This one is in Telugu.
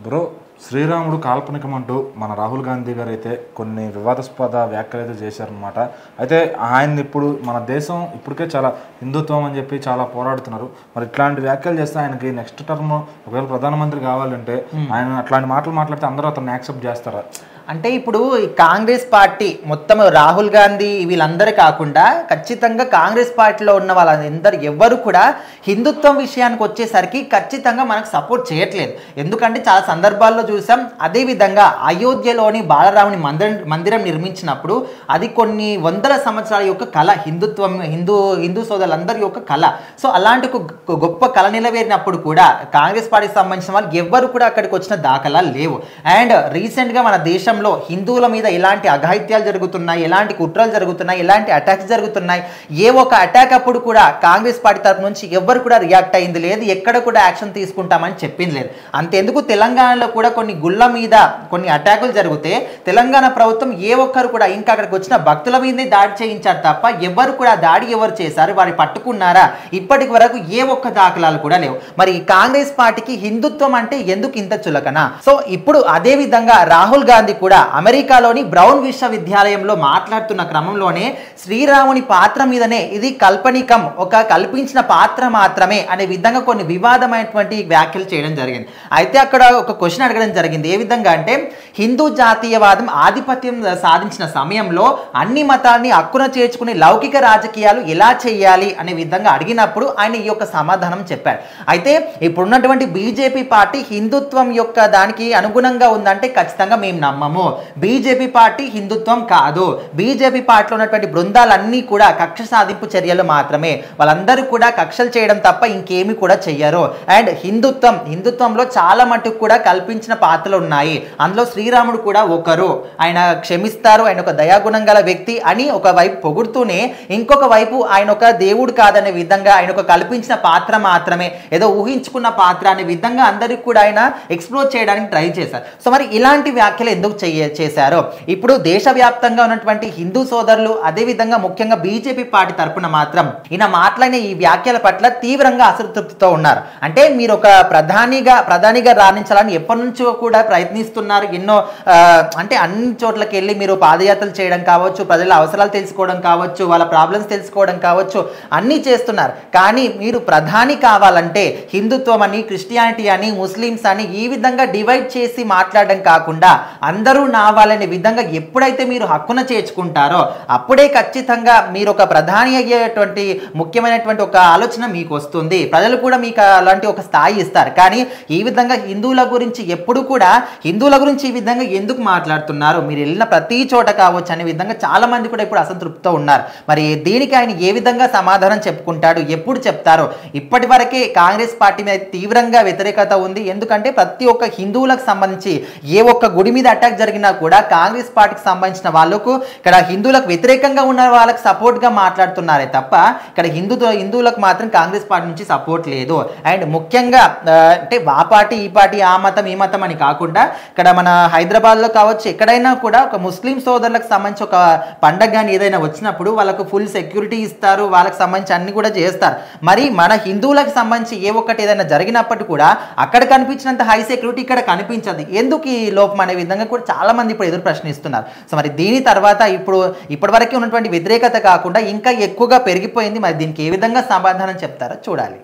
బ్రో శ్రీరాముడు కాల్పనికమంటూ మన రాహుల్ గాంధీ గారు అయితే కొన్ని వివాదాస్పద వ్యాఖ్యలు అయితే చేశారనమాట. అయితే ఆయన ఇప్పుడు మన దేశం ఇప్పటికే చాలా హిందుత్వం అని చెప్పి చాలా పోరాడుతున్నారు. మరి ఇట్లాంటి వ్యాఖ్యలు చేస్తే ఆయనకి నెక్స్ట్ టర్మ్ ఒకవేళ ప్రధానమంత్రి కావాలంటే ఆయన అట్లాంటి మాటలు మాట్లాడితే అందరూ అతన్ని యాక్సెప్ట్ చేస్తారా? అంటే ఇప్పుడు కాంగ్రెస్ పార్టీ మొత్తం రాహుల్ గాంధీ వీళ్ళందరూ కాకుండా ఖచ్చితంగా కాంగ్రెస్ పార్టీలో ఉన్న వాళ్ళందరూ ఎవ్వరు కూడా హిందుత్వం విషయానికి వచ్చేసరికి ఖచ్చితంగా మనకు సపోర్ట్ చేయట్లేదు. ఎందుకంటే చాలా సందర్భాల్లో చూసాం. అదేవిధంగా అయోధ్యలోని బాలరాముని మందిరం నిర్మించినప్పుడు అది కొన్ని వందల సంవత్సరాల యొక్క కళ, హిందూ సోదరులందరి యొక్క కళ. సో అలాంటి ఒక గొప్ప కళ నిలవేరినప్పుడు కూడా కాంగ్రెస్ పార్టీకి సంబంధించిన వాళ్ళు ఎవ్వరు కూడా అక్కడికి వచ్చిన దాఖలాలు లేవు. అండ్ రీసెంట్గా మన దేశంలో హిందువుల మీద ఎలాంటి అఘాయిత్యాలు జరుగుతున్నాయి, ఎలాంటి కుట్రలు జరుగుతున్నాయి, ఎలాంటి అటాక్స్ జరుగుతున్నాయి, ఏ ఒక అటాక్ అప్పుడు కూడా కాంగ్రెస్ పార్టీ తరఫు నుంచి ఎవ్వరు కూడా రియాక్ట్ అయింది లేదు, ఎక్కడ కూడా యాక్షన్ తీసుకుంటామని చెప్పింది లేదు. అంతెందుకు తెలంగాణలో కూడా కొన్ని గుళ్ళ మీద కొన్ని అటాకులు జరిగితే తెలంగాణ ప్రభుత్వం ఏ ఒక్కరు కూడా ఇంకా అక్కడికి వచ్చిన భక్తుల మీదే దాడి చేయించారు తప్ప ఎవరు కూడా దాడి ఎవరు చేశారు, వారి పట్టుకున్నారా, ఇప్పటికి వరకు ఏ ఒక్క దాఖలాలు కూడా లేవు. మరి కాంగ్రెస్ పార్టీకి హిందుత్వం అంటే ఎందుకు ఇంత చులకన? సో ఇప్పుడు అదే విధంగా రాహుల్ గాంధీ కూడా అమెరికాలోని బ్రౌన్ విశ్వవిద్యాలయంలో మాట్లాడుతున్న క్రమంలోనే శ్రీరాముని పాత్ర మీదనే ఇది కల్పనికం, ఒక కల్పించిన పాత్ర మాత్రమే అనే విధంగా కొన్ని వివాదమైనటువంటి వ్యాఖ్యలు చేయడం జరిగింది. అయితే అక్కడ ఒక క్వశ్చన్ అడగడం జరిగింది. ఏ విధంగా అంటే హిందూ జాతీయవాదం ఆధిపత్యం సాధించిన సమయంలో అన్ని మతాల్ని హక్కున చేర్చుకునే లౌకిక రాజకీయాలు ఎలా చేయాలి అనే విధంగా అడిగినప్పుడు ఆయన ఈ యొక్క సమాధానం చెప్పారు. అయితే ఇప్పుడున్నటువంటి బీజేపీ పార్టీ హిందుత్వం యొక్క దానికి అనుగుణంగా ఉందంటే ఖచ్చితంగా మేము నమ్మము. బీజేపీ పార్టీ హిందుత్వం కాదు. బీజేపీ పార్టీలో ఉన్నటువంటి బృందాలన్నీ కూడా కక్ష సాధింపు చర్యలు మాత్రమే. వాళ్ళందరూ కూడా కక్షలు చేయడం తప్ప ఇంకేమి కూడా చెయ్యరు. అండ్ హిందుత్వంలో చాలా మటుకు కూడా కల్పించిన పాత్రలు ఉన్నాయి. అందులో శ్రీరాముడు కూడా ఒకరు. ఆయన క్షమిస్తారు, ఆయన ఒక దయాగుణం గల వ్యక్తి అని ఒక వైపు పొగుడుతూనే ఇంకొక వైపు ఆయన ఒక దేవుడు కాదనే విధంగా, ఆయన ఒక కల్పించిన పాత్ర మాత్రమే, ఏదో ఊహించుకున్న పాత్ర అనే విధంగా అందరికీ కూడా ఆయన ఎక్స్ప్లోర్ చేయడానికి ట్రై చేశారు. సో మరి ఇలాంటి వ్యాఖ్యలు ఎందుకు చేశారో ఇప్పుడు దేశవ్యాప్తంగా ఉన్నటువంటి హిందూ సోదరులు, అదేవిధంగా ముఖ్యంగా బీజేపీ పార్టీ తరపున మాత్రం ఈయన మాట్లాడిన ఈ వ్యాఖ్యల పట్ల తీవ్రంగా అసంతృప్తితో ఉన్నారు. అంటే మీరు ఒక ప్రధానిగా రాణించాలని ఎప్పటి నుంచో కూడా ప్రయత్నిస్తున్నారు. ఎన్నో అంటే అన్ని చోట్లకి వెళ్ళి మీరు పాదయాత్రలు చేయడం కావచ్చు, ప్రజల అవసరాలు తెలుసుకోవడం కావచ్చు, వాళ్ళ ప్రాబ్లమ్స్ తెలుసుకోవడం కావచ్చు, అన్నీ చేస్తున్నారు. కానీ మీరు ప్రధాని కావాలంటే హిందుత్వం అని, క్రిస్టియానిటీ అని, ముస్లిమ్స్ అని ఈ విధంగా డివైడ్ చేసి మాట్లాడడం కాకుండా అందరూ నావాలనే విధంగా ఎప్పుడైతే మీరు హక్కున చేర్చుకుంటారో అప్పుడే ఖచ్చితంగా మీరు ఒక ప్రధాని అయ్యేటువంటి ముఖ్యమైనటువంటి ఒక ఆలోచన మీకు వస్తుంది. ప్రజలు కూడా మీకు అలాంటి ఒక స్థాయి ఇస్తారు. కానీ ఈ విధంగా హిందువుల గురించి ఈ విధంగా ఎందుకు మాట్లాడుతున్నారు, మీరు వెళ్ళిన ప్రతి చోట కావచ్చు అనే విధంగా చాలా మంది కూడా ఇప్పుడు అసంతృప్తితో ఉన్నారు. మరి దీనికి ఆయన ఏ విధంగా సమాధానం చెప్పుకుంటాడు, ఎప్పుడు చెప్తారో? ఇప్పటి వరకే కాంగ్రెస్ పార్టీ మీద తీవ్రంగా వ్యతిరేకత ఉంది. ఎందుకంటే ప్రతి ఒక్క హిందువులకు సంబంధించి ఏ ఒక్క గుడి మీద అటాక్ జరిగినా కూడా కాంగ్రెస్ పార్టీకి సంబంధించిన వాళ్ళకు ఇక్కడ హిందువులకు వ్యతిరేకంగా ఉన్న వాళ్ళకి సపోర్ట్గా మాట్లాడుతున్నారే తప్ప ఇక్కడ హిందువులకు మాత్రం కాంగ్రెస్ పార్టీ నుంచి సపోర్ట్ లేదు. అండ్ ముఖ్యంగా అంటే ఆ పార్టీ ఈ పార్టీ, ఆ మతం ఈ మతం అని కాకుండా ఇక్కడ మన హైదరాబాద్లో కావచ్చు ఎక్కడైనా కూడా ఒక ముస్లిం సోదరులకు సంబంధించి ఒక పండగ కానీ ఏదైనా వచ్చినప్పుడు వాళ్ళకు ఫుల్ సెక్యూరిటీ ఇస్తారు, వాళ్ళకి సంబంధించి అన్ని కూడా చేస్తారు. మరి మన హిందువులకు సంబంధించి ఏ ఒక్కటి ఏదైనా జరిగినప్పటికీ కూడా అక్కడ కనిపించినంత హై సెక్యూరిటీ ఇక్కడ కనిపించదు. ఎందుకు ఈ లోపం అనే విధంగా కూడా చాలా మంది ఇప్పుడు ఎదురు ప్రశ్నిస్తున్నారు. సో మరి దీని తర్వాత ఇప్పటివరకు ఉన్నటువంటి వ్యతిరేకత కాకుండా ఇంకా ఎక్కువగా పెరిగిపోయింది. మరి దీనికి ఏ విధంగా సమాధానం చెప్తారో చూడాలి.